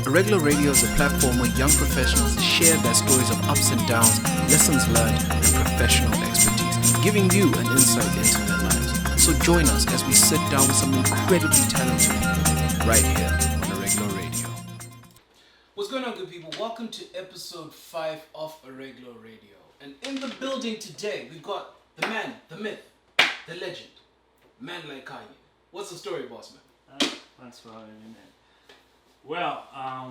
Arreglo Radio is a platform where young professionals share their stories of ups and downs, lessons learned, and professional expertise, giving you an insight into their lives. So join us as we sit down with some incredibly talented people right here on Arreglo Radio. What's going on, good people? Welcome to episode 5 of Arreglo Radio. And in the building today, we've got the man, the myth, the legend, man like Kanye. What's the story, boss man? Thanks for having me, man. Well, I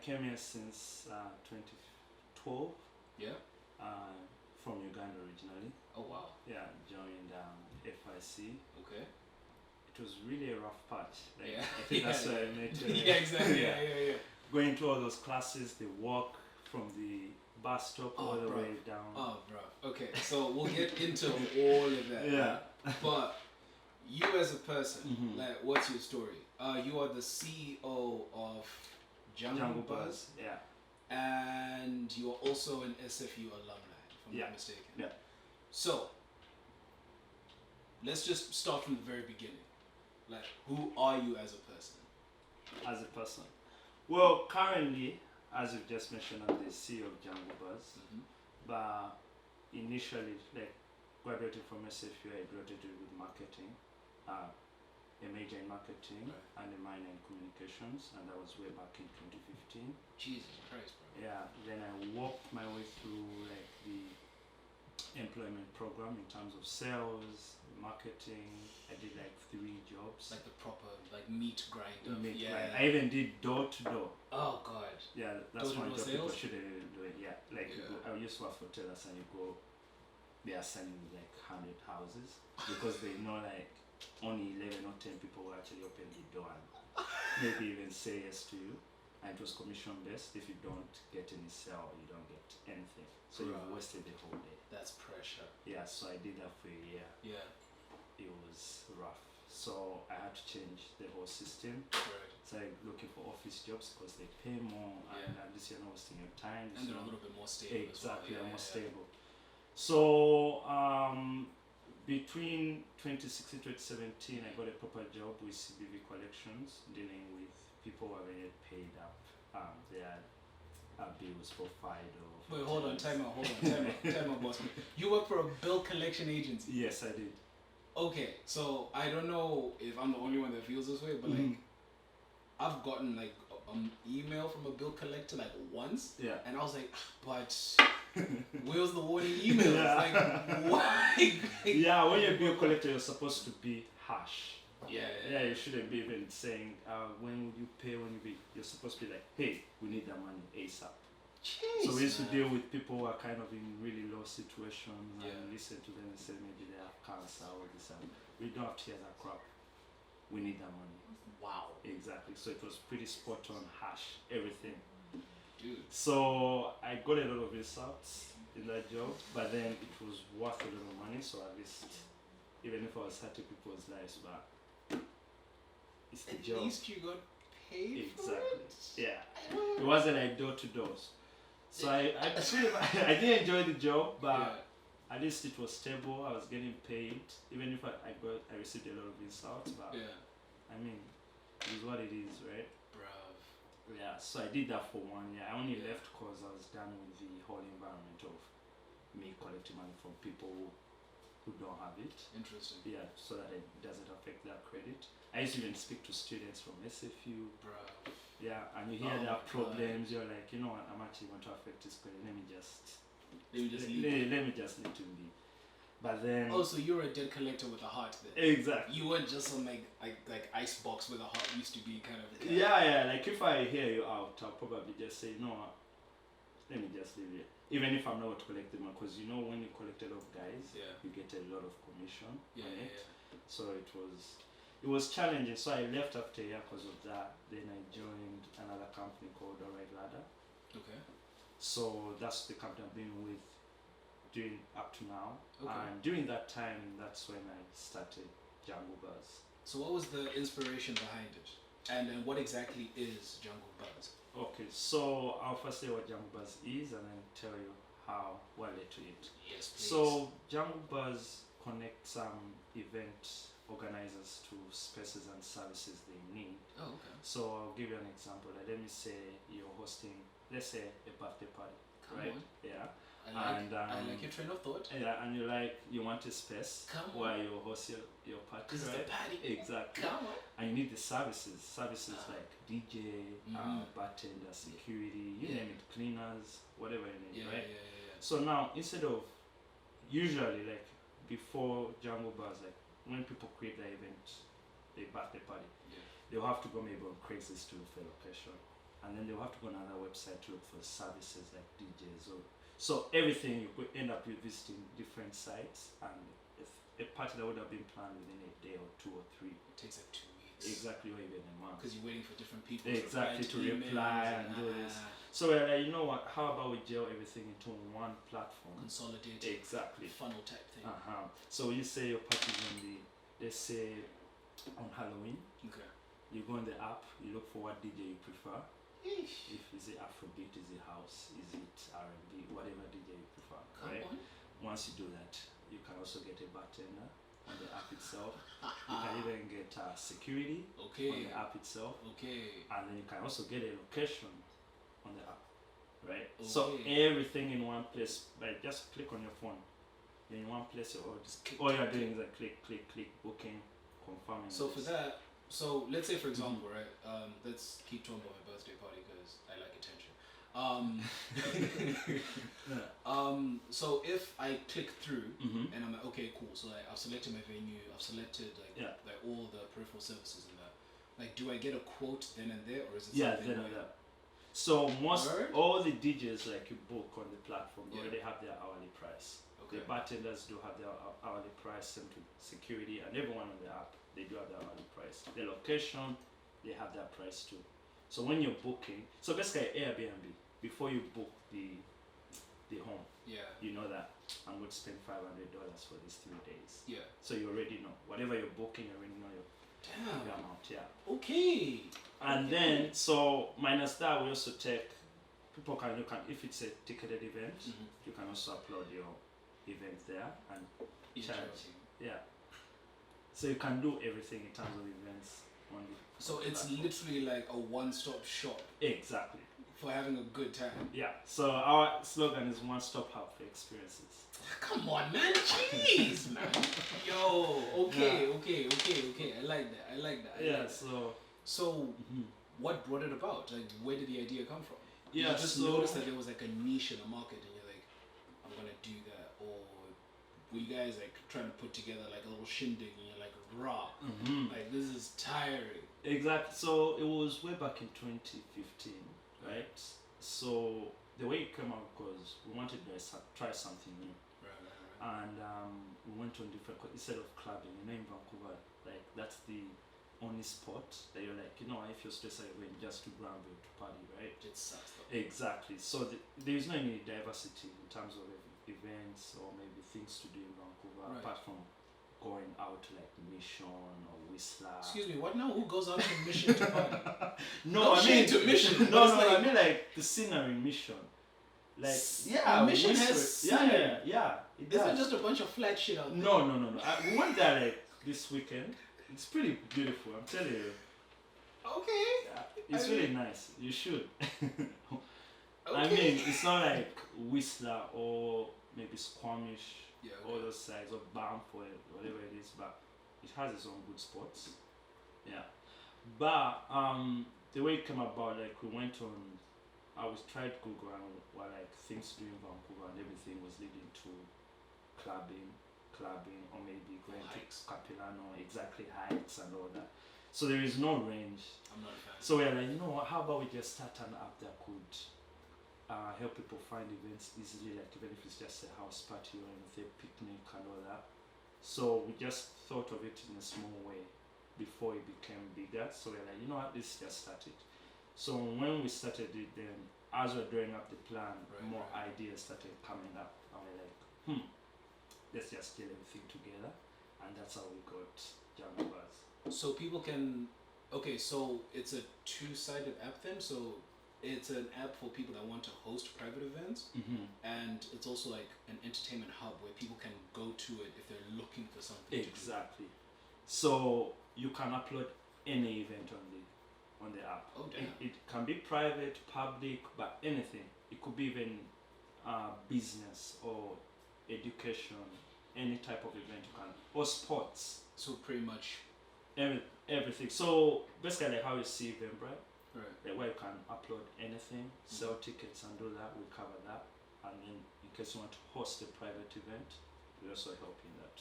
came here since 2012. Yeah? From Uganda originally. Oh, wow. Yeah, joined FIC. Okay. It was really a rough patch. Like, Yeah. I think that's where I met you. Yeah, exactly. Yeah. Going through all those classes, the walk from the bus stop all the way down. Oh, bro. Okay, so we'll get into all of that. Yeah. But you as a person, like, what's your story? You are the CEO of Jangubuzz. Yeah. And you are also an SFU alumni, if I'm not mistaken. Yeah. So, let's just start from the very beginning. Like, who are you as a person? As a person. Well, currently, as you've just mentioned, I'm the CEO of Jangubuzz. But initially, like, graduated from SFU, I graduated with marketing. A major in marketing and a minor in communications, and that was way back in 2015. Jesus Christ, bro. Yeah, then I walked my way through like the employment program in terms of sales, marketing. I did like 3 jobs. Like the proper, like meat grinder. I even did door to door. Oh God. Yeah, that's one job people sales? shouldn't even do it. Yeah, like you go, I used to work for tellers and you go, they are selling like 100 houses because they know like only 11 or 10 people will actually open the door and maybe even say yes to you. And it was commission based. If you don't get any sale, you don't get anything. So you've wasted the whole day. That's pressure. Yeah, so I did that for a year. Yeah. It was rough. So I had to change the whole system. Right. So I'm looking for office jobs because they pay more and at least you're not wasting your time. And they're a little bit more stable. Exactly, more stable. So between 2016 and 2017, I got a proper job with CBV Collections, dealing with people who haven't yet paid up their bills for FIDO. Wait, hold on, time out, boss. You work for a bill collection agency? Yes, I did. Okay, so I don't know if I'm the only one that feels this way, but like, I've gotten like an email from a bill collector like once, and I was like, but where's the warning emails? Like, why? Yeah, when you're a bill collector, you're supposed to be harsh. Yeah, you shouldn't be even saying when would you pay, you're supposed to be like, hey, we need that money ASAP. Jeez, so we used to deal with people who are kind of in really low situations and listen to them and say maybe they have cancer or this and we don't have to hear that crap. We need that money. Wow. Exactly. So it was pretty spot on, harsh, everything. Dude. So I got a lot of insults in that job, but then it was worth a lot of money. So at least, even if I was hurting people's lives, but it's the job. At least you got paid for it. Yeah. It wasn't like door to doors. So I didn't enjoy the job, but at least it was stable. I was getting paid, even if I received a lot of insults. But I mean, it is what it is, right? Bruv. Yeah. So I did that for 1 year. I only left because I was done with the whole environment of me collecting money from people who don't have it. Interesting. Yeah. So that it doesn't affect their credit. I used to even speak to students from SFU. Bruv. Yeah, and you hear their problems, you're like, you know what, I'm actually going to affect this credit, let me just let him be. But then... Oh, so you're a debt collector with a heart then? Exactly. You weren't just some like ice box with a heart used to be kind of... Yeah, like if I hear you out, I'll probably just say, no, let me just leave it. Even if I'm not collecting money, because you know when you collect a lot of guys, you get a lot of commission on it. So it was challenging, so I left after a year because of that. Then I joined another company called Arreglo. Okay. So that's the company I've been with doing up to now. Okay. And during that time, that's when I started Jangubuzz. So what was the inspiration behind it? And then what exactly is Jangubuzz? Okay, so I'll first say what Jangubuzz is and then tell you how I led to it. Yes, please. So Jangubuzz connects event organizers to spaces and services they need. Oh, okay. So I'll give you an example. Like, let me say you're hosting, let's say, a birthday party, Come right? on. Yeah. I like your train of thought. Yeah, and you want a space where you host your party, This is right? the party. Exactly. Come on. And you need the services like DJ, bartender, security, you name it, cleaners, whatever you need, right? Yeah. So now, instead of usually like before Jangubuzz, like when people create their event, a birthday party, they'll have to go maybe on Craigslist to look for a location, and then they'll have to go on another website to look for services like DJs or so everything. You could end up visiting different sites, and if a party that would have been planned within a day or 2 or 3, It takes like 2 weeks. exactly, or even a month. Because you're waiting for different people Exactly, to reply and do this. So we're like, you know what? How about we gel everything into one platform? Consolidate. Exactly. Funnel type thing. So you say your party is on let's say on Halloween. Okay. You go on the app. You look for what DJ you prefer. Eesh. If is it Afrobeat, is it house, is it R&B, whatever DJ you prefer, Come right? on. Once you do that, you can also get a bartender on the app itself. You can even get security on Okay. the app itself, Okay. and then you can also get a location on the app, right? So Okay. everything in one place. Like, just click on your phone. You're in one place. All you're doing is like click, booking, confirming. So for this. that, so let's say for example, right? Let's keep talking about my birthday party because I like attention. So if I click through and I'm like, okay, cool. So like, I've selected my venue. I've selected like all the peripheral services and that. Like, do I get a quote then and there, or is it something then and there. So all the DJs like you book on the platform already have their hourly price. Okay. The bartenders do have their hourly price, and to security and everyone on the app, they do have their hourly price. The location, they have their price too. So when you're booking, so basically Airbnb, before you book the home, you know that I'm going to spend $500 for these 3 days. Yeah. So you already know whatever you're booking, you already know your amount. Yeah. Okay. And then, so minus that, we also take you can if it's a ticketed event, you can also upload your event there and charge. Yeah. So you can do everything in terms of events on the So it's platform. literally like a one-stop shop Exactly. for having a good time. Yeah. So our slogan is one-stop hub for experiences. Come on, man. Jeez, man. Yo. Okay. I like that. Yeah. So what brought it about? Like, where did the idea come from? Yeah. You just noticed that there was like a niche in the market, and you're like, I'm gonna do that. Or were you guys like trying to put together like a little shindig, and you're like, raw, like this is tiring. Exactly. So it was way back in 2015, right? So the way it came out because we wanted to try something new. Right. And we went on different, instead of clubbing, in Vancouver, like that's the only spot that you're like, if you're stressed out, you're going just to Granville to party, right? It sucks though. Exactly. So there is no any diversity in terms of events or maybe things to do in Vancouver, apart from going out to like Mission or Whistler. Excuse me, what now? Who goes out to Mission to party? No, I mean to Mission. I mean like the scenery in Mission. Like Mission Whistler. has scenery. Yeah. It Isn't does. just a bunch of flat shit out there? No. We went there like this weekend. It's pretty beautiful, I'm telling you. Okay. Yeah, it's really nice. You should. Okay. I mean, it's not like Whistler or maybe Squamish, all those sides, or Banff or whatever it is, but it has its own good spots. Yeah. But the way it came about, like we went on, I was tried Google and what like things to do in Vancouver, and everything was leading to clubbing, or maybe going to Capilano, exactly, hikes and all that. So there is no range. I'm not a fan. So we're like, how about we just start an app that could help people find events easily, like even if it's just a house party or anything, picnic and all that. So we just thought of it in a small way before it became bigger. So we're like, let's just start it. So when we started it, then as we're drawing up the plan, more ideas started coming up, and we're like, let's just get everything together, and that's how we got Jangubuzz. So people can, so it's a two-sided app then. So it's an app for people that want to host private events, and it's also like an entertainment hub where people can go to it if they're looking for something. Exactly. So you can upload any event on the app. Oh, damn. It can be private, public, but anything. It could be even business or education, any type of event you can, or sports. So pretty much. Everything. So basically, like how you see Eventbrite, Right. like where you can upload anything, sell tickets and do that. We cover that. And then in case you want to host a private event, we also help in that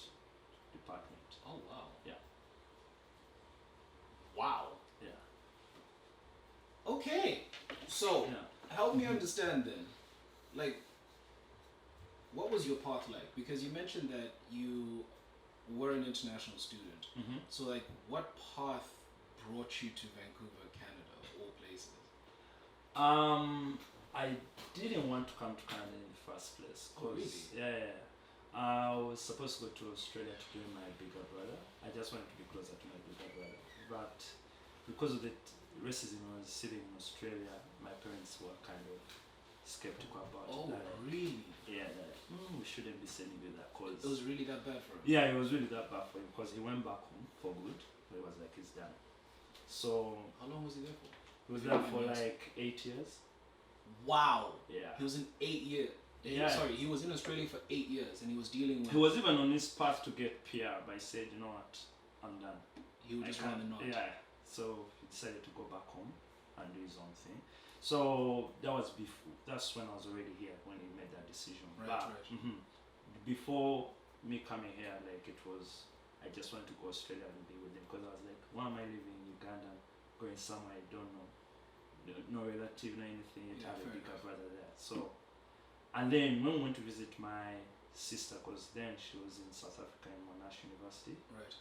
department. Oh wow. Yeah. Wow. Yeah. Okay. So Yeah. help me understand then. Like, what was your path like? Because you mentioned that you were an international student. Mm-hmm. So like, what path brought you to Vancouver, Canada, of all places? I didn't want to come to Canada in the first place. Oh, really? Yeah. I was supposed to go to Australia to join my bigger brother. I just wanted to be closer to my bigger brother. But because of the racism I was sitting in Australia, my parents were kind of skeptical about Oh, that. really? Yeah, that we shouldn't be sending you that cause It was really that bad for him? yeah, it was really that bad for him because he went back home for good. But it was like he's done. So How long was he there for? he was there for like 8 years. Wow. Yeah. He was in 8 years. Yeah. Sorry, he was in Australia for 8 years and he was dealing with. He was even on his path to get PR, but he said, you know what, I'm done. He would just rather not. Yeah. So he decided to go back home and do his own thing. So that was before. That's when I was already here when he made that decision. Right, But, right. before me coming here, like it was, I just wanted to go Australia and be with him because I was like, why am I living in Uganda, going somewhere I don't know, no relative, no anything. Yet Yeah, have a fair bigger enough. brother there. So, and then when we went to visit my sister, because then she was in South Africa in Monash University. Right.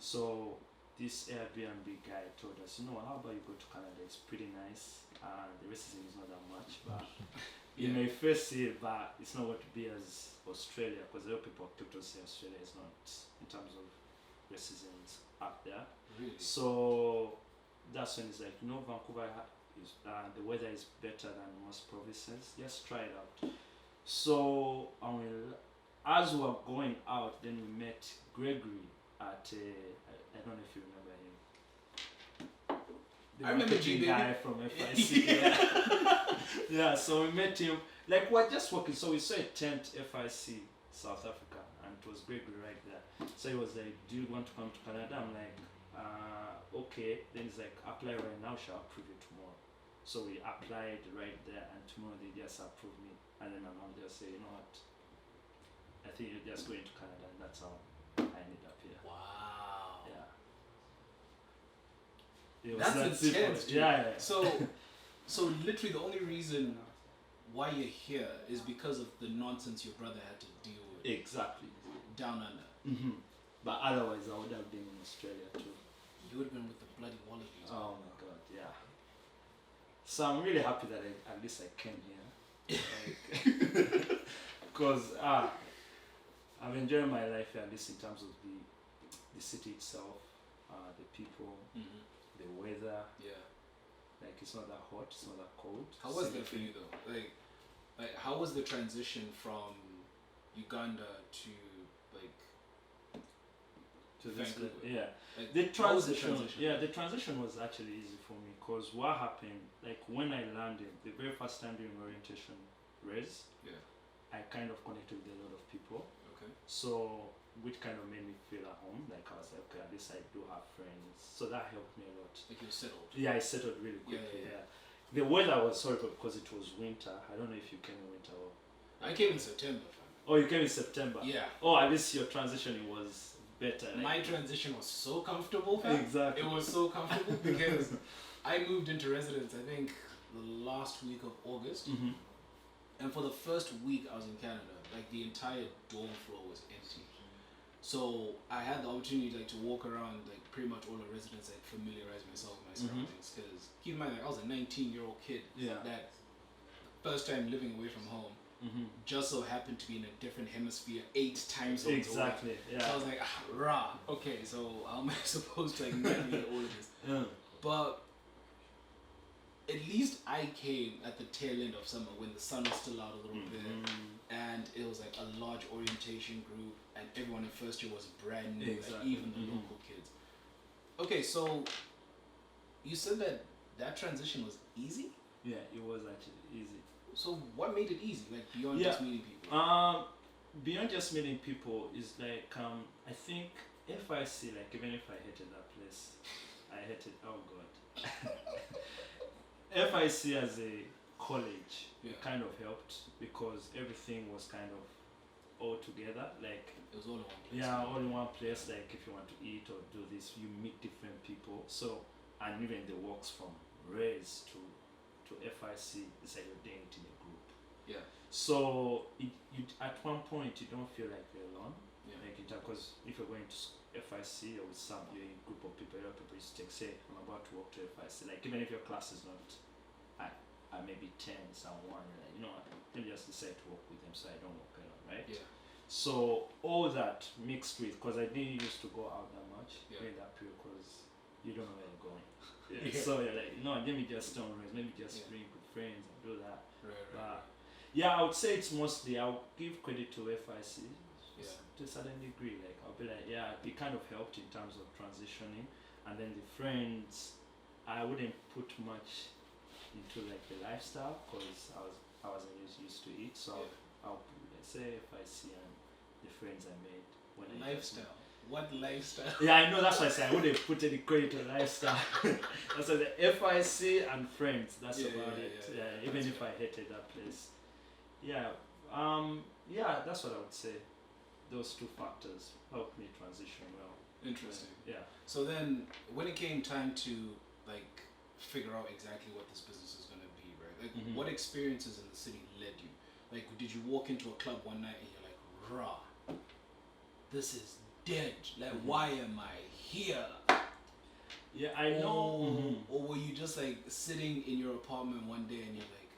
So this Airbnb guy told us, you know, how about you go to Canada? It's pretty nice. The racism is not that much, but you may first see it, but it's not going to be as Australia, because a lot of people say Australia is not, in terms of racism, it's up there. Really? So that's when it's like, you know, Vancouver is the weather is better than most provinces. Just try it out. So as we were going out, then we met Gregory at I don't know if you remember him. The I remember marketing G, guy baby. from FIC. Yeah, so we met him. Like we're just walking. So we saw a tent FIC South Africa, and it was Gregory right there. So he was like, "Do you want to come to Canada?" I'm like, "Okay." Then he's like, "Apply right now. Shall approve you tomorrow." So we applied right there, and tomorrow they just approved me. And then my mom just said, "You know what? I think you're just going to Canada," and that's how I ended up here. Wow. Yeah. It was That's that simple. intense, dude. Yeah. So literally the only reason why you're here is because of the nonsense your brother had to deal with Exactly. down under. But otherwise, I would have been in Australia too. You would have been with the bloody wallabies. Oh my god, yeah. So I'm really happy that at least I came here. Because I've enjoyed my life here, at least in terms of the city itself, the people, the weather. Yeah. Like it's not that hot, it's not that cold. How was that for you though? Like how was the transition from Uganda to like To this, Vancouver? yeah. Like, The how was the transition, yeah, the transition was actually easy for me because what happened, like when I landed, the very first time doing orientation res, Yeah. I kind of connected with a lot of people. Okay. So, which kind of made me feel at home. Like I was like, okay, at least I do have friends. So that helped me a lot. Like you're settled. Yeah, I settled really Yeah, quickly. yeah, Yeah. The weather was horrible because it was winter. I don't know if you came in winter or. I came in September, fam. Oh, you came in September. Yeah. Oh, at least your transition was better. Like, My transition was so comfortable, fam. Exactly. It was so comfortable because I moved into residence, I think, the last week of August. And for the first week I was in Canada, like the entire dorm floor was empty. So I had the opportunity like to walk around like pretty much all the residents, like familiarize myself with my surroundings. Because keep in mind, like, I was a 19-year-old kid Yeah. that first time living away from home, just so happened to be in a different hemisphere 8 times zones away. Exactly. Yeah. So I was like, rah, okay, so how am I supposed to like navigate all of this? Yeah. But at least I came at the tail end of summer when the sun was still out a little bit. and it was like a large orientation group, and everyone in first year was brand new, like Exactly. even the local kids. Okay, so you said that transition was easy. Yeah, it was actually easy. So what made it easy? Like beyond Yeah. just meeting people. Beyond just meeting people is like I think FIC, like even if I hated that place, I hated, oh god. FIC as a college kind of helped because everything was kind of all together. Like It was all in one place. yeah, all in one place. Like if you want to eat or do this, you meet different people. So and even the works from Res to FIC, it's like you're doing it in a group. Yeah. So you at one point you don't feel like you're alone. Yeah. Like because if you're going to FIC or with some you're in a group of people, a lot of people just take say I'm about to walk to FIC. Like even if your class is not at maybe 10, someone like you know let me just decide to walk with them so I don't walk alone, right? Yeah. So all that mixed with because I didn't used to go out that much during that period because you don't know where you're going. Yeah. So you're like, no, let me just stay on Res, maybe just bring good friends and do that. Right. Yeah, I would say it's mostly, I'll give credit to FIC to a certain degree. Like, I'll be like, yeah, it kind of helped in terms of transitioning. And then the friends, I wouldn't put much into like the lifestyle because I wasn't used to it. So I'll let's say FIC and the friends I made when I Lifestyle. What lifestyle? Yeah, I know, that's why I said I wouldn't put any credit to lifestyle. That's why the FIC and friends, that's about it. Yeah, even if I hated that place. Yeah, that's what I would say. Those two factors helped me transition well. Interesting. Yeah. So then, when it came time to like figure out exactly what this business is gonna be, right? Like, what experiences in the city led you? Like, did you walk into a club one night and you're like, "Rah, this is dead. Like, why am I here?" Yeah, I know. Or were you just like sitting in your apartment one day and you're like,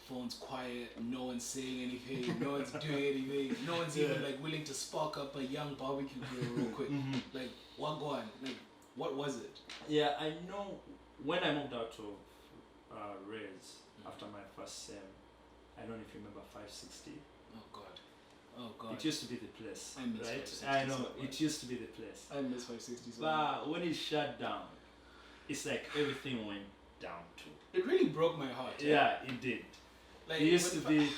phone's quiet, no one's saying anything, no one's doing anything, no one's even like willing to spark up a young barbecue grill real quick. Like, what go on? Like, what was it? Yeah, I know when I moved out of Res after my first sem, I don't know if you remember 560. Oh god. It It used to be the place. I miss right? 560 I know, so much. it used to be the place. I miss 560 so much. But when it shut down, it's like everything went down too. It really broke my heart. Yeah, it did. Like, It used to be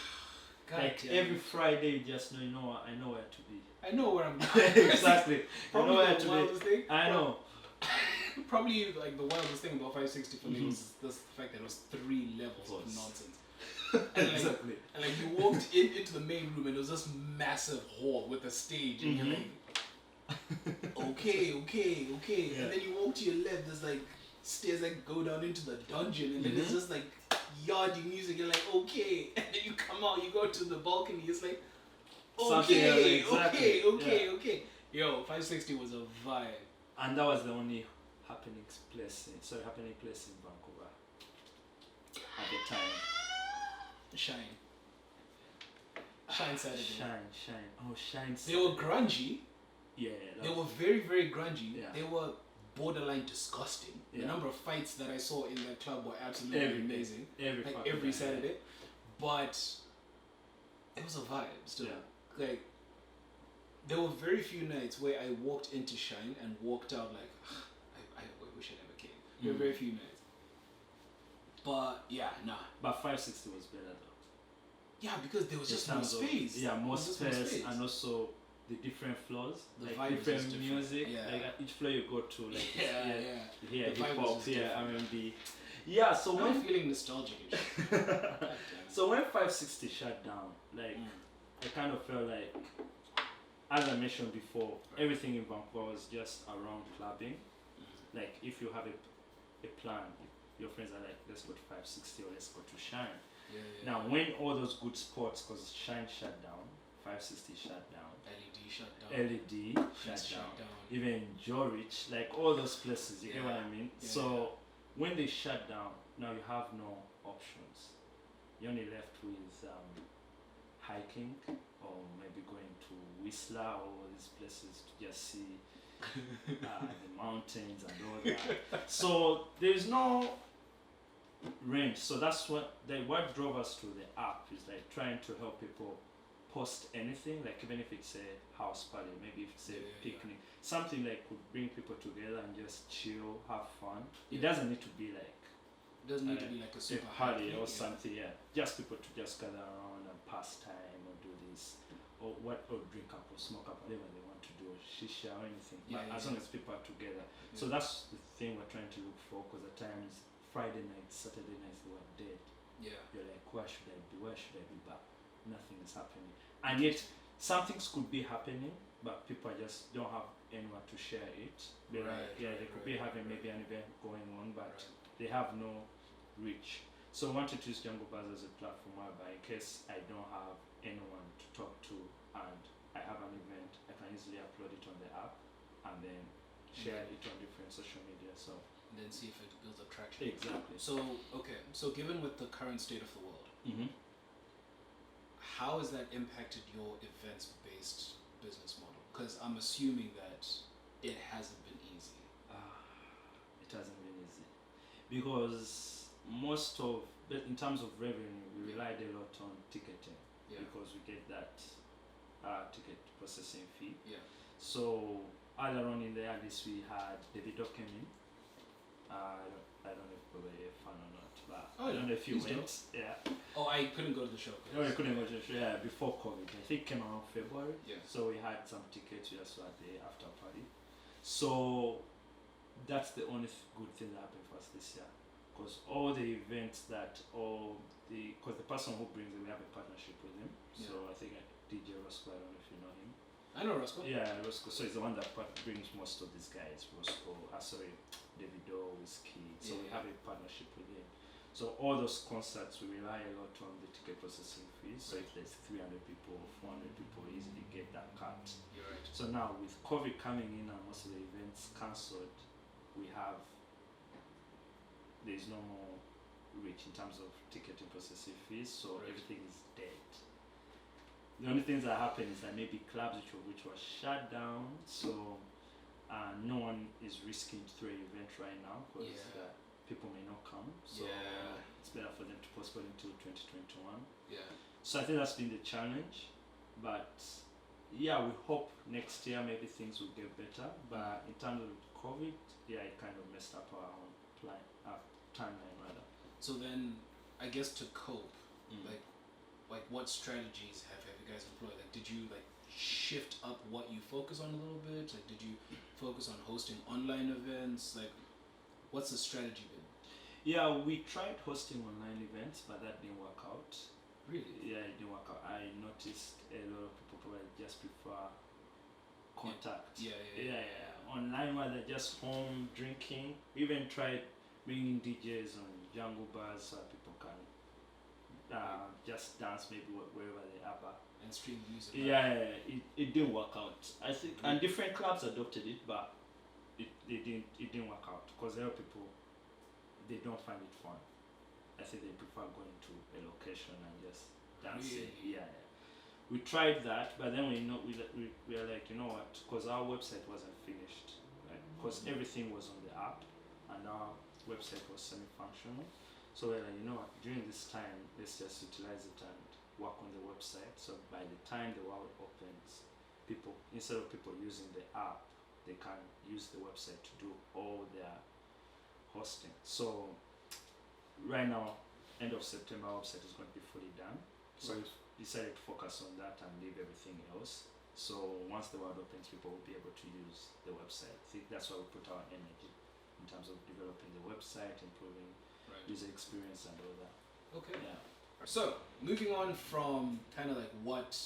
God like damn. every Friday you just know, what, I know where to be. I know where I'm going. Exactly. I know where the to wildest be. thing. I know. Probably like the wildest thing about 560 for me was the fact that it was 3 levels of nonsense. And like, Exactly. and like you walked into the main room and it was this massive hall with a stage and you're like, okay. Yeah. And then you walk to your left, there's like stairs that go down into the dungeon, and then there's just like yardie music. You're like, okay. And then you come out, you go to the balcony, it's like, okay. Yo, 560 was a vibe. And that was the only happening place in Vancouver at the time. Shine Saturday. Shine. Oh, Shine They Saturday. were grungy. Yeah. They were very, very grungy. Yeah. They were borderline disgusting. The number of fights that I saw in that club were absolutely amazing. Every Saturday. But it was a vibe still. Yeah. Like, there were very few nights where I walked into Shine and walked out like, I wish I never came. There were very few nights. But yeah, nah. But 560 was better though. Yeah, because there was just more space. More There was just space, and also the different floors, The like vibe was different just different. music. Yeah. Like at each floor you go to, like Yeah. you hear The vibe hip was hop, just hear different. R&B. Yeah, so I'm when feeling nostalgic and shit. God damn. so when 560 shut down, like I kind of felt like, as I mentioned before, everything in Vancouver was just around clubbing. Like if you have a plan, your friends are like, let's go to 560 or let's go to Shine. Now when all those good spots, because Shine shut down, 560 shut down, LED shut down. LED shut down, even Jorich, like all those places, you get what I mean? Yeah. So when they shut down, now you have no options. You're only left with hiking or maybe going to Whistler or all these places to just see the mountains and all that. So there's no range. So that's what drove us to the app is like trying to help people post anything, like even if it's a house party, maybe if it's a picnic, something like could bring people together and just chill, have fun. It doesn't need to be like doesn't need to be like a super party or something. Just people to just gather around and pass time or do this or drink up or smoke up, whatever they want to do, or shisha or anything. But as long as people are together. So that's the thing we're trying to look for, because at times Friday nights, Saturday nights they were dead. You're like, where should I be? Where should I be? But nothing is happening. And yet some things could be happening, but people just don't have anyone to share it. They could be having maybe an event going on, but they have no reach. So I wanted to use Jangubuzz as a platform whereby in case I don't have anyone to talk to and I have an event, I can easily upload it on the app and then share it on different social media. So and then see if it builds up traction. Exactly. So given with the current state of the world, how has that impacted your events-based business model? Because I'm assuming that it hasn't been easy. It hasn't been easy because in terms of revenue, we relied a lot on ticketing because we get that ticket processing fee. So earlier on in the year, we had Davido came in. I don't know if you were a fan or not, but I don't know if you went. Oh, I couldn't go to the show. No, I couldn't go to the show. Before COVID, I think it came around February. So we had some tickets. We also had the after party. So that's the only good thing that happened for us this year, because all the events because the person who brings it, we have a partnership with him. So I think DJ Roscoe, I don't know if you know him. I know Roscoe. Yeah, Roscoe. So he's the one that brings most of these guys. Roscoe, Davido, Whiskey. So we have a partnership with him. So all those concerts, we rely a lot on the ticket processing fees. So if there's 300 people, 400 people, easily get that cut. You're right. So now with COVID coming in and most of the events cancelled, there's no more reach in terms of ticketing processing fees. So everything is dead. The only things that happen is that maybe clubs which were shut down, so no one is risking to throw an event right now because people may not come. So it's better for them to postpone until 2021. So I think that's been the challenge, but we hope next year maybe things will get better. But in terms of COVID, it kind of messed up our own timeline rather. So then, I guess to cope, like what strategies have you guys employed? Like, did you shift up what you focus on a little bit? Like, did you focus on hosting online events? Like, what's the strategy been? Yeah, we tried hosting online events, but that didn't work out. Really? Yeah, it didn't work out. I noticed a lot of people probably just prefer contact. Online, while they're just home drinking. We even tried bringing DJs on Jangubuzz so that people can just dance maybe wherever they are. And stream music. It didn't work out. I think, and different clubs adopted it, but it didn't work out because there are people, they don't find it fun. I think they prefer going to a location and just dancing. Really? We tried that, but then we are like, you know what? Because our website wasn't finished, right? Because everything was on the app, and our website was semi-functional. So we're like, you know what? During this time, let's just utilize it and work on the website. So by the time the world opens, people, instead of people using the app, they can use the website to do all their hosting. So right now, end of September, our website is going to be fully done. So we decided to focus on that and leave everything else. So once the world opens, people will be able to use the website. I think that's why we put our energy in terms of developing the website, improving user experience and all that. Okay. Yeah. So moving on from kind of like what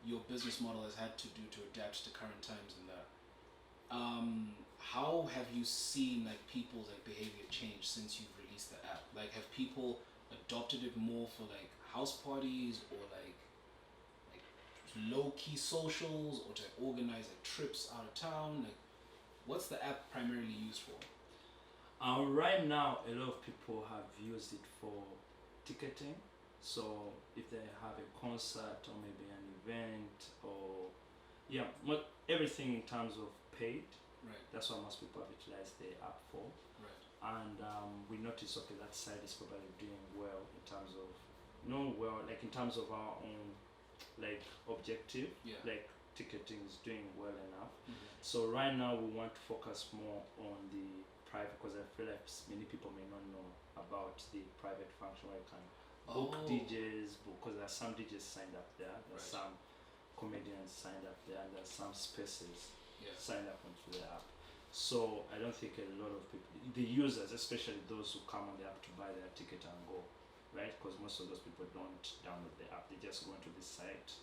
your business model has had to do to adapt to current times and that, how have you seen like people's behavior change since you've released the app? Like, have people adopted it more for like house parties or like low-key socials, or to organize like trips out of town? Like, what's the app primarily used for? Right now, a lot of people have used it for ticketing. So if they have a concert or maybe an event or everything in terms of paid. Right. That's what most people have utilized the app for. Right. and we noticed okay that side is probably doing well in terms of like in terms of our own like objective, Yeah. like ticketing is doing well enough. Mhm. So right now we want to focus more on the private because I feel like many people may not know about the private function where you can book Oh. DJs because there are some DJs signed up there, there's Right. some comedians signed up there, and there's some spaces Yeah. signed up onto the app. So I don't think a lot of people, the users, especially those who come on the app to buy their ticket and go, right? Because most of those people don't download the app; they just go into this site.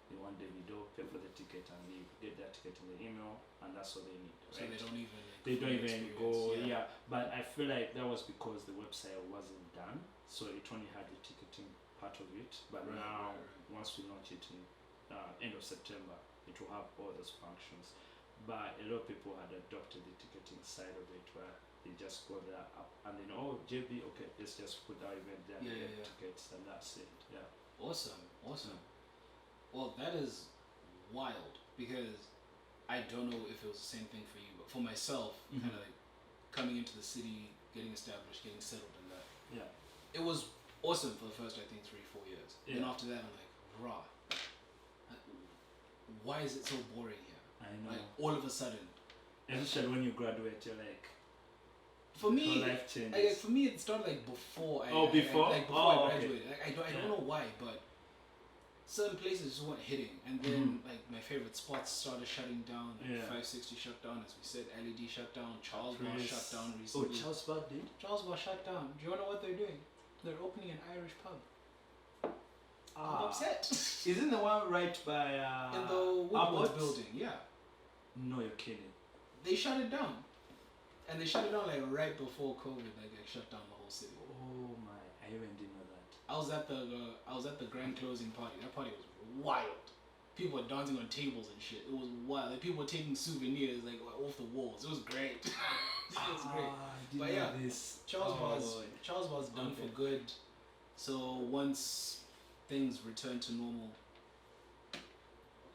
They want the video, pay for the ticket, and leave. Get their ticket in the email, and that's all they need. So Right? they don't even. Like, They don't full even experience. go, yeah. But I feel like that was because the website wasn't done, so it only had the ticketing part of it. But Right, now, right. once we launch it in end of September, it will have all those functions. But a lot of people had adopted the ticketing side of it, where they just go there up and then JB, okay, let's just put our event there, Yeah, and yeah, get yeah. tickets, and that's it. Yeah. Awesome. Well, that is wild because I don't know if it was the same thing for you, but for myself, Mhm. kind of like coming into the city, getting established, getting settled in that, Yeah. it was awesome for the first, I think, 3-4 years. Yeah. And after that, I'm like, rah, why is it so boring here? I know. Like, all of a sudden. Especially when you graduate, you're like, For me, your life changes. for me, it started like before. Before? I Oh, okay. graduated. Like, I don't Yeah. know why, but certain places just weren't hitting, and then like my favorite spots started shutting down. Like Yeah. 560 shut down, as we said. LED shut down. Charles Bar Chris. shut down Oh, recently. Charles Bar did? Charles Bar shut down. Do you know what they're doing? They're opening an Irish pub. I'm upset. Isn't the one right by In the Woodward Abbott? building, yeah. No, you're kidding. They shut it down, and they shut it down like right before COVID. Like they shut down the whole city. Oh my, I even didn't know that. I was at the grand closing party. That party was wild. People were dancing on tables and shit. It was wild. Like people were taking souvenirs like off the walls. It was great. It was great. But yeah, Charles Bar's done for good. So once things return to normal,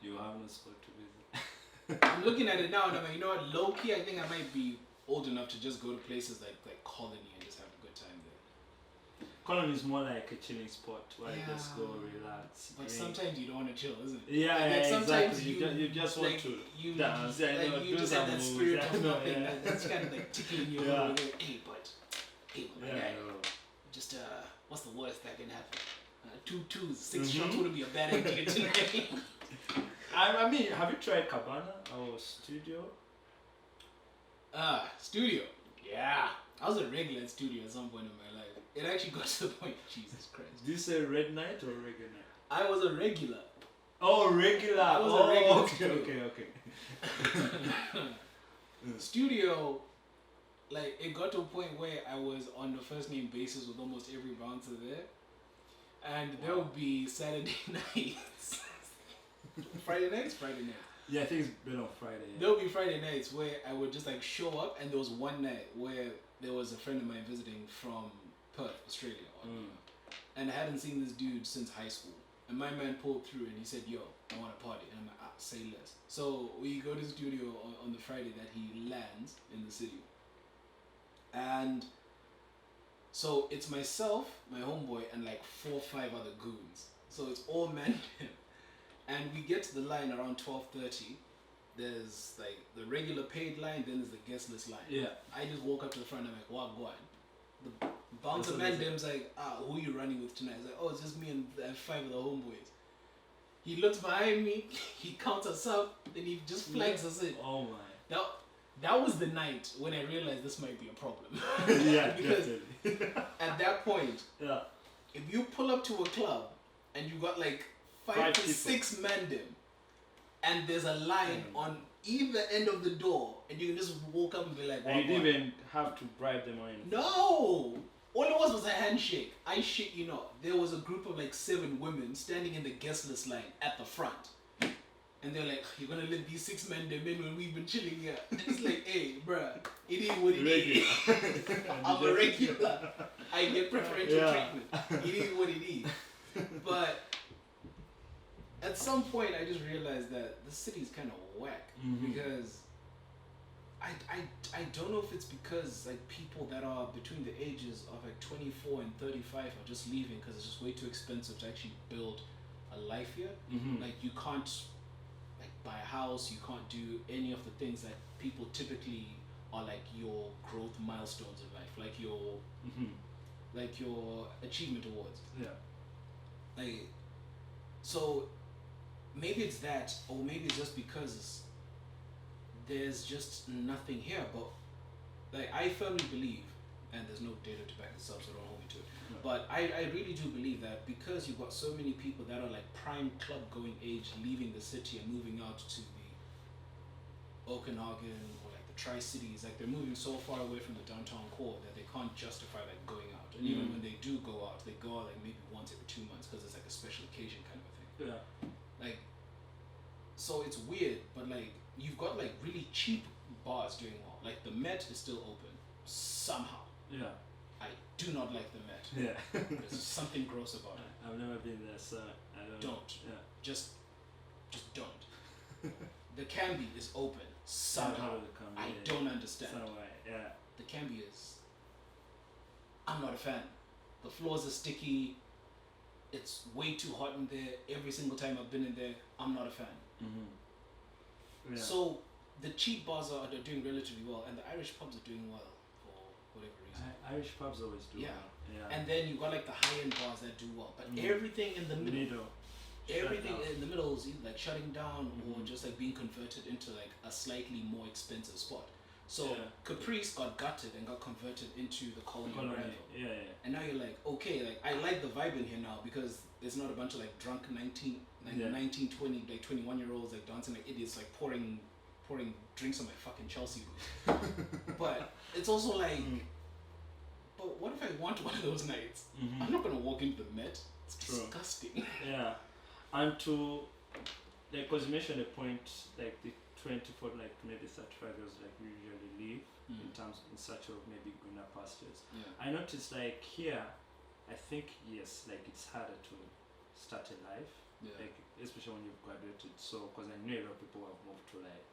You have no spot to visit. I'm looking at it now and I'm like, you know what? Low key, I think I might be old enough to just go to places like Colony and just have a good time there. Colony is more like a chilling spot where you just go Yeah. relax. But drink. sometimes you don't want to chill, isn't it? Yeah, Like, sometimes exactly. You just want like, to you dance. Yeah, like, you do just some have that moves. spirit I of know, nothing yeah. that's kind of like tickling you. Yeah. Like, hey, my Yeah, guy, I know. just what's the worst that can happen? 2 twos, 6 Mhm. shots wouldn't be a bad idea tonight. I mean, have you tried Cabana or Studio? Studio. Yeah. I was a regular at studio at some point in my life. It actually got to the point, Jesus Christ. Do you say Red Night or Reggae Night? I was a regular. Oh, regular. I was a regular okay, studio. okay. Studio, like, it got to a point where I was on the first name basis with almost every bouncer there. And there would be Saturday nights. Friday nights? Yeah, I think it's been on Friday. Yeah. There would be Friday nights where I would just like show up, and there was one night where there was a friend of mine visiting from Perth, Australia. And I hadn't seen this dude since high school. And my man pulled through and he said, yo, I want to party. And I'm like, say less. So we go to the studio on the Friday that he lands in the city. And so it's myself, my homeboy, and like 4 or 5 other goons. So it's all men. And we get to the line around 12:30. There's like the regular paid line, then there's the guest list line. Yeah. I just walk up to the front, I'm like, what, go on. The bouncer That's man amazing. them's like, who you running with tonight? He's like, oh, it's just me and 5 of the homeboys. He looks behind me, he counts us up, then he just flags us in. Oh my. That was the night when I realized this might be a problem. Yeah, because definitely. at that point, Yeah. if you pull up to a club and you got like 5 5 to people. 6 mandem, and there's a line on either end of the door, and you can just walk up and be like, And you "What, didn't what?" even have to bribe them or anything. No! All it was a handshake. I shit you not. There was a group of like 7 women standing in the guest list line at the front. And they're like, you're gonna let these 6 men them in when we've been chilling here. And it's like, hey, bruh, it is what it is. I'm a regular. I get preferential treatment. It is what it is. But at some point, I just realized that the city's kind of whack. Mhm. Because I don't know if it's because like people that are between the ages of like 24 and 35 are just leaving because it's just way too expensive to actually build a life here. Mm-hmm. Like you can't like buy a house, you can't do any of the things that people typically are like your growth milestones in life, like your achievement awards. Yeah. Like, so maybe it's that, or maybe it's just because there's just nothing here. But like I firmly believe, and there's no data to back this up, so don't hold me to it. No. But I really do believe that because you've got so many people that are like prime club going age leaving the city and moving out to the Okanagan or like the Tri-Cities, like they're moving so far away from the downtown core that they can't justify like going out. And even when they do go out, they go out like maybe once every 2 months because it's like a special occasion kind of a thing. Yeah. Like, so it's weird, but like you've got like really cheap bars doing well. Like the Met is still open somehow. Yeah. I do not like the Met. Yeah. There's something gross about it. I've never been there, so I don't. Yeah. Just don't. The Canby is open somehow. I don't understand. Somewhere, yeah. The Canby is. I'm not a fan. The floors are sticky. It's way too hot in there. Every single time I've been in there, I'm not a fan. Mm-hmm. Yeah. So the cheap bars are doing relatively well, and the Irish pubs are doing well for whatever reason. Irish pubs always do Yeah. well. Yeah. And then you got like the high-end bars that do well, but everything in the middle, everything in the middle is either like shutting down or just like being converted into like a slightly more expensive spot. So Caprice got gutted and got converted into the Colony in Granville. Yeah. And now you're like, okay, like I like the vibe in here now because there's not a bunch of like drunk 19, 20, like 21-year-olds like dancing like idiots, like pouring drinks on my fucking Chelsea booth. But it's also like, but what if I want one of those nights? I'm not gonna walk into the Met. It's disgusting. Yeah, and to like, cause you mentioned a point like the 24, like maybe 35 years, like we usually leave in search of maybe greener pastures. Yeah. I noticed like here, I think yes, like it's harder to start a life, like especially when you've graduated. So, cause I know a lot of people have moved to like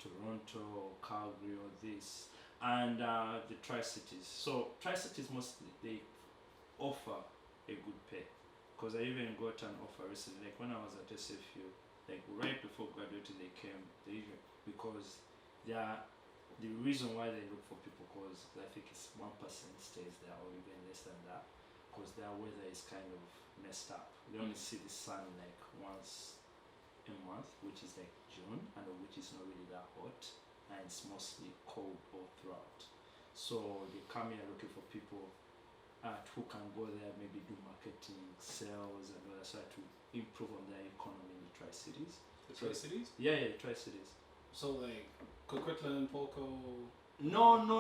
Toronto, Calgary, or this, and the Tri-Cities. So Tri-Cities mostly they offer a good pay. Cause I even got an offer recently, like when I was at SFU, like right before graduating, they came. Because the reason why they look for people, cause I think it's 1% stays there or even less than that, cause their weather is kind of messed up. They only see the sun like once a month, which is like June, and which is not really that hot, and it's mostly cold all throughout. So they come here looking for people who can go there, maybe do marketing, sales, and all that, so to improve on their economy in the Tri-Cities. The Tri-Cities? Yeah, Tri-Cities. So like Coquitlam, Poco. No. No.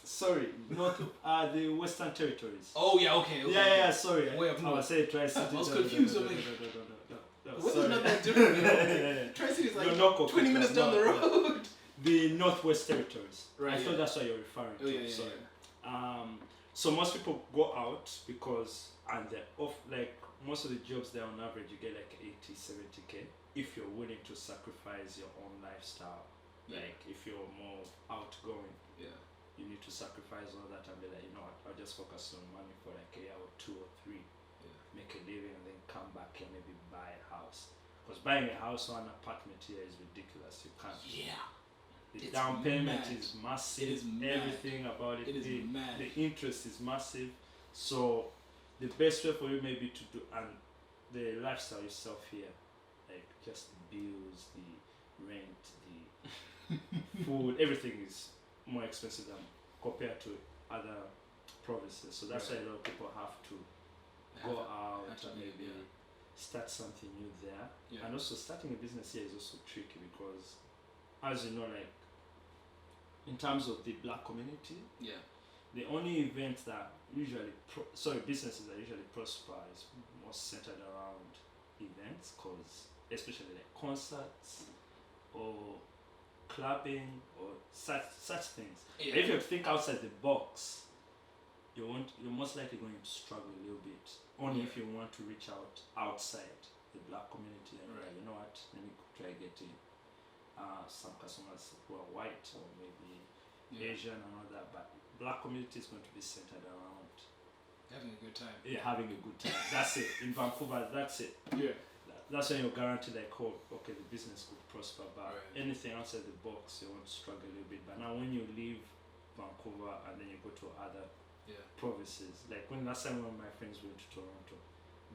Sorry, not the Western Territories. Oh yeah, okay. Yeah, sorry. Way up north. I was saying Tri-Cities. I was confused. I'm like, no, the weather's sorry. not that different. Yeah. Tri-Cities like No, 20 minutes down the road. The Northwest Territories. Right. I thought that's what you're referring to. Oh yeah. Sorry. So most people go out because, and they're off, like most of the jobs there on average you get like 80, 70k if you're willing to sacrifice your own lifestyle. Like if you're more outgoing, you need to sacrifice all that and be like, you know what, I'll just focus on money for like a year or 2 or 3, make a living, and then come back and maybe buy a house. Because buying a house or an apartment here is ridiculous. You can't. Yeah. The It's down payment mad. is massive. It is mad. Everything about it. It is mad. The interest is massive. So the best way for you maybe to do, and the lifestyle yourself here, like just the bills, the rent, the food, everything is more expensive than compared to other provinces. So that's why a lot of people have to go out and maybe start something new there. Yeah. And also starting a business here is also tricky because, as you know, like in terms of the black community, the only event that usually businesses that usually prosper is more centered around events, cause especially like concerts or clubbing or such things. If you think outside the box, you're most likely going to struggle a little bit. Only if you want to reach outside the black community, and Right. you know what, let me try getting some customers who are white or maybe Asian and all that, but black community is going to be centered around Having a good time. having a good time. That's it. In Vancouver, that's it. Yeah. That's when you're guaranteed like, oh, okay, the business could prosper, but Right. anything outside the box, you want to struggle a little bit. But now when you leave Vancouver and then you go to other provinces, like when last time one of my friends went to Toronto,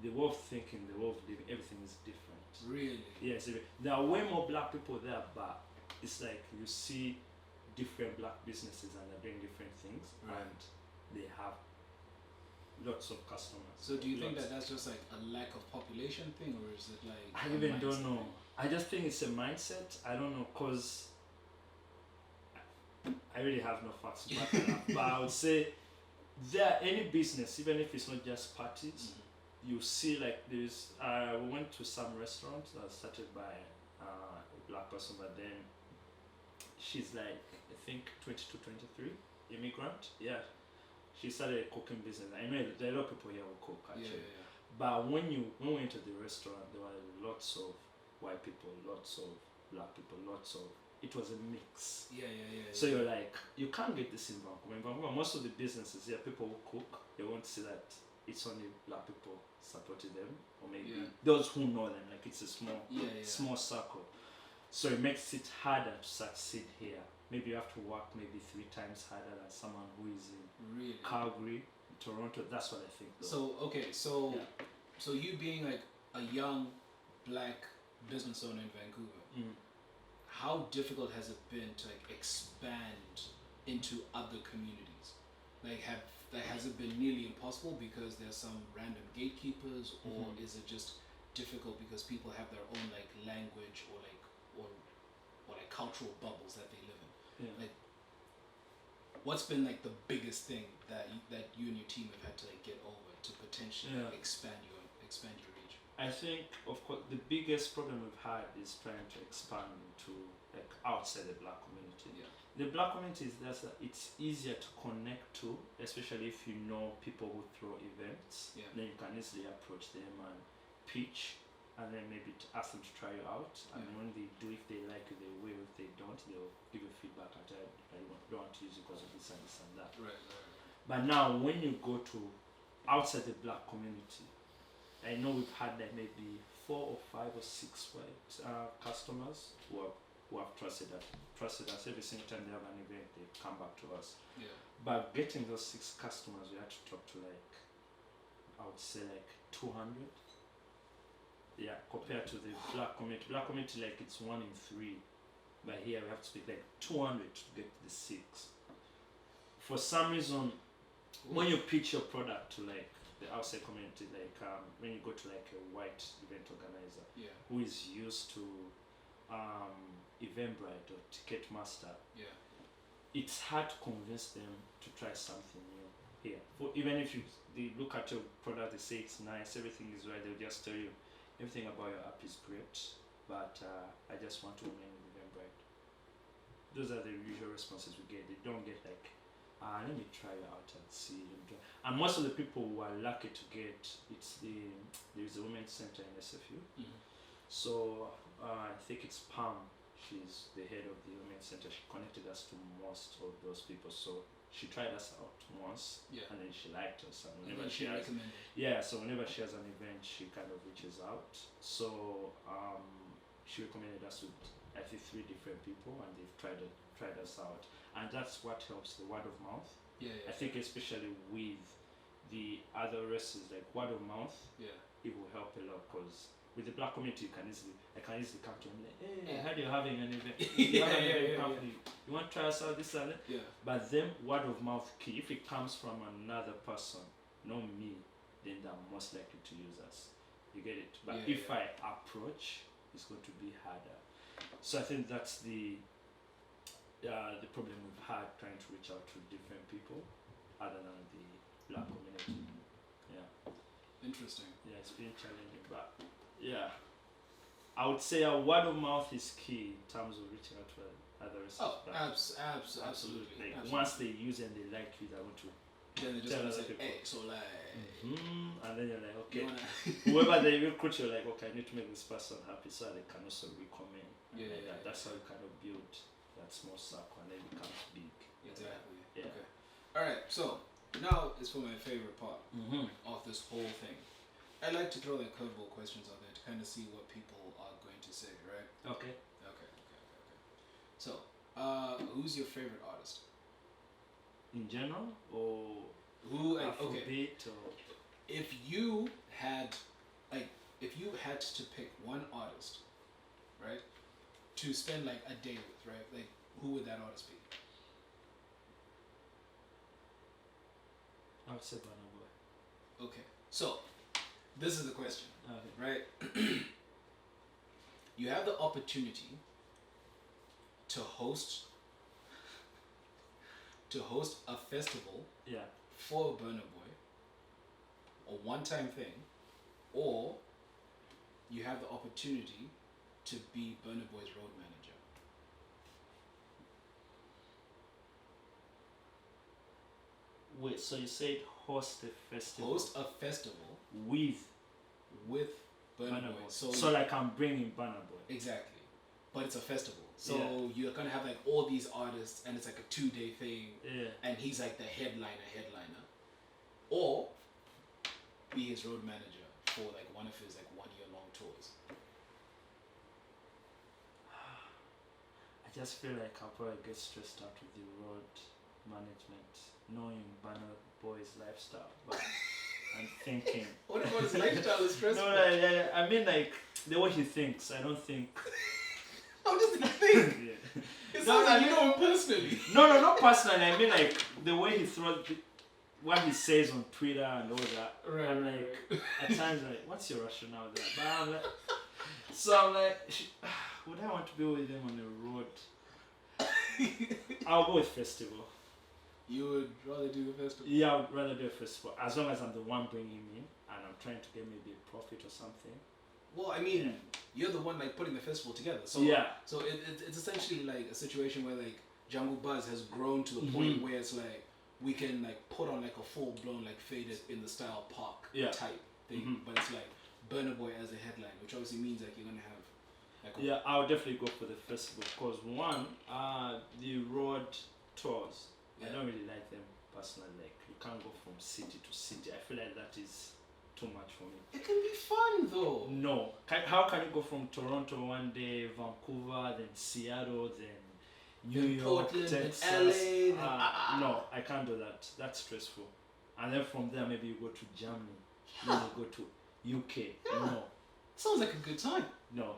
the way of thinking, the way of living, everything is different. Really? Yes, there are way more black people there, but it's like you see different black businesses and they're doing different things, Right. and they have lots of customers. So do you think Lots. that that's just like a lack of population thing, or is it like I a even don't mindset know. thing? I just think it's a mindset. I don't know, cause I really have no facts to back it up. But I would say there any business, even if it's not just parties, you see like there's. We went to some restaurants that was started by a black person, but then she's like I think 22, 23, immigrant. Yeah, she started a cooking business. I know there are a lot of people here who cook Yeah, actually. yeah, But when we went to the restaurant, there were lots of white people, lots of black people, lots of. It was a mix. yeah. So you're like, you can't get this in Vancouver. In Vancouver, most of the businesses here, people who cook, they won't see that it's only black people supporting them, or maybe Yeah. those who know them. Like it's a small, Yeah. small circle. So it makes it harder to succeed here. Maybe you have to work maybe 3 times harder than someone who is in Really? Calgary, Toronto. That's what I think. Though. So okay, so Yeah. so you being like a young black business owner in Vancouver, how difficult has it been to like expand into other communities? Has it been nearly impossible because there's some random gatekeepers, or is it just difficult because people have their own like language or like cultural bubbles that they live in? Yeah. Like, what's been like the biggest thing that you and your team have had to like get over to potentially Yeah. expand your reach? I think, of course, the biggest problem we've had is trying to expand into like outside the black community. Yeah. The black community is just that it's easier to connect to, especially if you know people who throw events. Yeah. Then you can easily approach them and pitch, and then maybe to ask them to try you out. And Yeah. when they do, if they like you, they will. If they don't, they'll give you feedback. I don't want to use it because of this and that. Right. But now, when you go to outside the black community, I know we've had like maybe 4 or 5 or 6 white customers who have trusted us every single time they have an event. They come back to us. Yeah. But getting those 6 customers, we had to talk to like I would say like 200. Yeah, compared to the black community. Black community like it's 1 in 3, but here we have to speak like 200 to get the 6. For some reason, when you pitch your product to like the outside community, like when you go to like a white event organizer Yeah. who is used to Eventbrite or Ticketmaster, Yeah. it's hard to convince them to try something new here. For even if they look at your product, they say it's nice, everything is right, they'll just tell you everything about your app is great, but I just want to remain with Eventbrite. Those are the usual responses we get. They don't get like, let me try it out and see. And most of the people who are lucky to get, there's a women's center in SFU. So I think it's Pam. She's the head of the women's center. She connected us to most of those people. So she tried us out once, Yeah. and then she liked us. And And whenever then she she has, recommended. so whenever she has an event, she kind of reaches out. So she recommended us to I think 3 different people, and they've tried us out, and that's what helps, the word of mouth. Yeah. I think especially with the other races, like word of mouth, Yeah. it will help a lot, because with the black community, I can easily come to them like, hey, I heard you're having an event. You have an event company. You want to try us out, this and that? Yeah. But then word of mouth key, if it comes from another person, not me, then they're most likely to use us. You get it? But Yeah, if I approach, it's going to be harder. So I think that's the problem we've had trying to reach out to different people other than the black community. Yeah. Interesting. Yeah, it's been challenging, but yeah, I would say a word of mouth is key in terms of reaching out to others. Oh, But absolutely. like absolutely. once they use and they like you, they want to Then they just tell gonna other say, people. hey, so like, and then you're like, you okay, wanna who whoever they recruit, you're like, okay, I need to make this person happy so they can also recommend. That's how you kind of build that small circle and then it becomes big. Exactly. Yeah. Okay. Alright, so now is for my favorite part of this whole thing. I like to throw like curveball questions out there to kind of see what people are going to say, right? Okay. So, who's your favorite artist? In general, or Who? Okay. Afrobeat, or If you had to pick one artist, right, to spend like a day with, right, like who would that artist be? I would say Burna Boy. Okay. So, this is the question, right? You have the opportunity to host a festival for Burna Boy, a one-time thing, or you have the opportunity to be Burna Boy's road manager. Wait, so you said host a festival? Host a festival with Burna Boy. So like I'm bringing Burna Boy. Exactly, but it's a festival. So you're gonna have like all these artists, and it's like a 2-day thing. Yeah. And he's like the headliner, or be his road manager for like one of his like 1-year-long tours. I just feel like I'll probably get stressed out with the road management, knowing Burna Boy's lifestyle. But I'm thinking. What about his lifestyle is stressful? No, I mean like the way he thinks. I don't think. How does he think? It sounds like you know him personally. No, not personally. I mean like the way he throws, what he says on Twitter and all that. Right. I'm like, at times like, what's your rationale there? But I'm like, so I'm like, would I want to be with him on the road? I'll go with festival. You would rather do the festival? Yeah, I would rather do a festival as long as I'm the one bringing him in and I'm trying to get maybe a profit or something. Well, I mean, you're the one like putting the festival together. So So it's essentially like a situation where like Jangubuzz has grown to the point where it's like we can like put on like a full blown like faded in the style park type thing, but it's like Burna Boy as a headline, which obviously means like you're gonna have like I'll definitely go for the festival because one, the road tours, I don't really like them personally. Like you can't go from city to city. I feel like that is too much for me. It can be fun though. No. How can you go from Toronto one day, Vancouver, then Seattle, then New York, Portland, Texas? then LA, No, I can't do that. That's stressful. And then from there, maybe you go to Germany, then you go to UK. No. Sounds like a good time. No.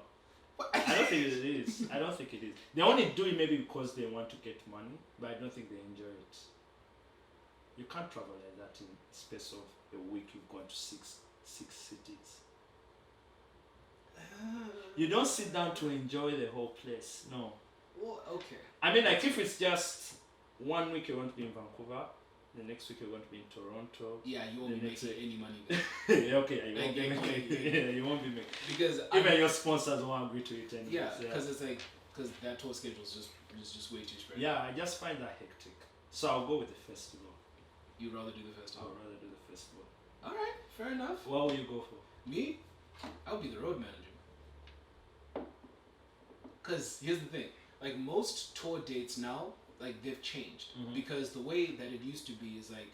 I don't think it is. I don't think it is. They only do it maybe because they want to get money, but I don't think they enjoy it. You can't travel like that in space of a week. You've gone to six cities. You don't sit down to enjoy the whole place. No. Well, okay. I mean, like if it's just 1 week you're going to be in Vancouver, the next week you're going to be in Toronto. Yeah, you won't be making any money there. Yeah, okay, you won't be making. Yeah, you won't be making. Because even your sponsors won't agree to it anyways. Yeah, because it's like that tour schedule is just way too spread. Yeah, I just find that hectic. So I'll go with the festival. You'd rather do the festival? I'd rather do the festival. Alright, fair enough. What will you go for? Me? I'll be the road manager. Because here's the thing. Like most tour dates now, like they've changed. Because the way that it used to be is like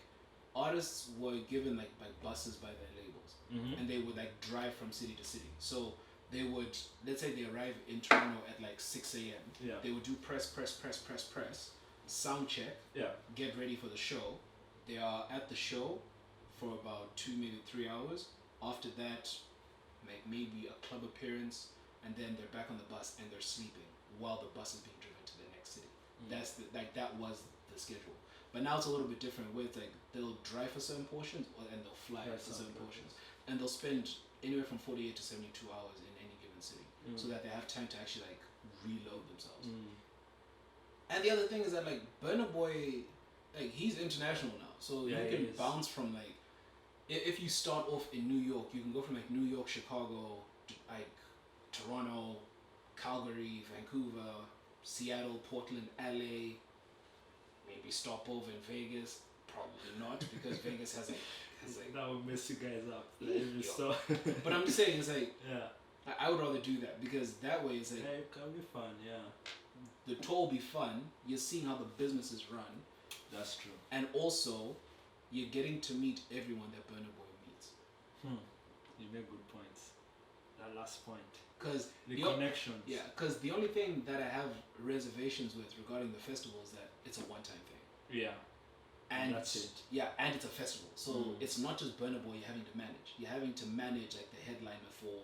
artists were given like by buses by their labels. And they would like drive from city to city. So they would, let's say they arrive in Toronto at like 6 a.m. Yeah. They would do press, sound check, get ready for the show. They are at the show for about 2, maybe 3 hours. After that, like maybe a club appearance, and then they're back on the bus and they're sleeping while the bus is being driven to the next city. That was the schedule. But now it's a little bit different where it's like they'll drive for certain portions and they'll fly for certain portions. And they'll spend anywhere from 48 to 72 hours in any given city so that they have time to actually like reload themselves. And the other thing is that like Burna Boy, like he's international now. So you can bounce from like, if you start off in New York, you can go from like New York, Chicago, like Toronto, Calgary, Vancouver, Seattle, Portland, LA, maybe stop over in Vegas. Probably not, because Vegas has like It's like, that would mess you guys up. Like, so but I'm just saying, it's like, yeah. I would rather do that because that way it's like, Yeah, it can be fun, yeah. the tour will be fun. You're seeing how the business is run, That's true. and also you're getting to meet everyone that Burna Boy meets. You make good points. That last point. Because The connections. Yeah, because the only thing that I have reservations with regarding the festival is that it's a one-time thing. Yeah. And that's it. Yeah, and it's a festival. So Mm. it's not just Burna Boy you're having to manage. You're having to manage like the headliner for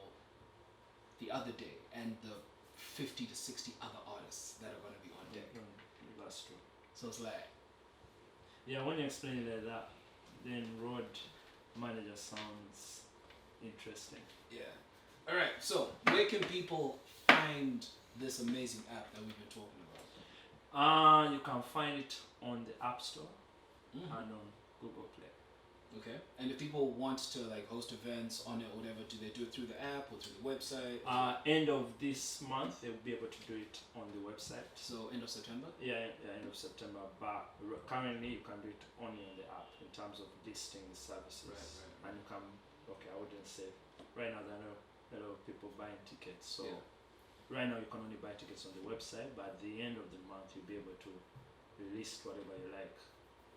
the other day and the 50 to 60 other artists that are going to be on deck. That's true. So it's like, Yeah, when you explain it like that, then road manager sounds interesting. yeah. All right, so where can people find this amazing app that we've been talking about? You can find it on the App Store Mhm. and on Google Play. Okay. And if people want to like host events on it or whatever, do they do it through the app or through the website? End of this month, they'll be able to do it on the website. So end of September? Yeah, end of September. But currently, you can do it only on the app in terms of listing the services. Right. And you can, okay, I wouldn't say, right now there are a lot of people buying tickets. So Yeah. right now, you can only buy tickets on the website. But at the end of the month, you'll be able to list whatever you like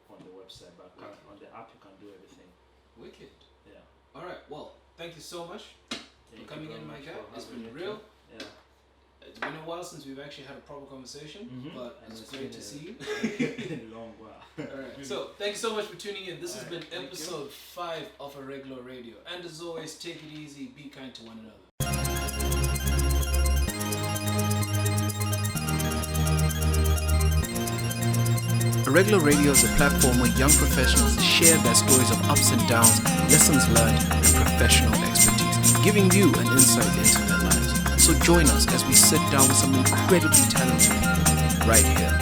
on the website. But on the app, you can do everything. Wicked. Yeah. All right. Well, thank you so much Thank you coming very in, my much guy. for It's having been me real. too. Yeah. It's been a while since we've actually had a proper conversation, Mhm. but And it's it's great been to see you. a long while. All right. So thank you so much for tuning in. This has Alright, been thank you. episode 5 of Arreglo Radio. And as always, take it easy, be kind to one another. Arreglo Radio is a platform where young professionals share their stories of ups and downs, lessons learned, and professional expertise, giving you an insight into their lives. So join us as we sit down with some incredibly talented people right here